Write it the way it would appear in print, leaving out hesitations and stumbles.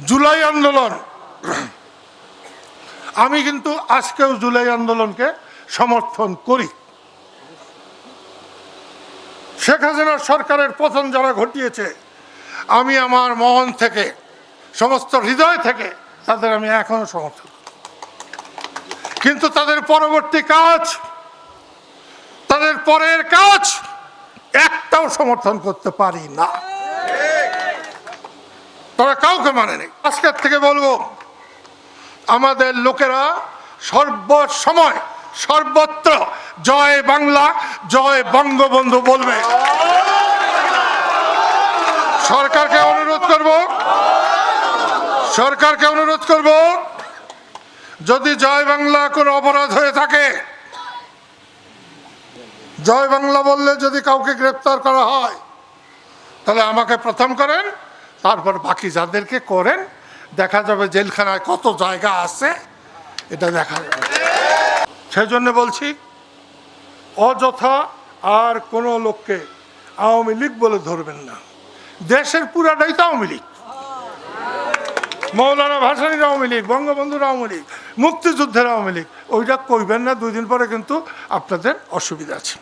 জুলাই আন্দোলন, আমি কিন্তু আজকেও জুলাই আন্দোলনকে সমর্থন করি। শেখ হাসিনার সরকারের পতন যারা ঘটিয়েছে, আমি আমার মন থেকে, সমস্ত হৃদয় থেকে তাদের আমি এখনো সমর্থন করি। কিন্তু তাদের পরবর্তী কাজ, তাদের পরের কাজ একটাও সমর্থন করতে পারি না। তারা কাউকে মানেনি। আজকের থেকে বলবো, আমাদের লোকেরা সর্বসময় সর্বত্র জয় বাংলা, জয় বঙ্গবন্ধু বলবে। সরকারকে অনুরোধ করব, যদি জয় বাংলা কোনো অপরাধ হয়ে থাকে, জয় বাংলা বললে যদি কাউকে গ্রেপ্তার করা হয়, তাহলে আমাকে প্রথম করেন, তারপর বাকি যাদেরকে করেন। দেখা যাবে জেলখানায় কত জায়গা আছে, এটা দেখা যাবে। সেজন্য বলছি, অযথা আর কোনো লোককে আওয়ামী লীগ বলে ধরবেন না। দেশের পুরাটাই তো আওয়ামী লীগ। মৌলানা ভাসানীর আওয়ামী লীগ, বঙ্গবন্ধুর আওয়ামী লীগ, মুক্তিযুদ্ধের আওয়ামী লীগ। ওইটা কইবেন না, 2 দিন পরে কিন্তু আপনাদের অসুবিধা আছে।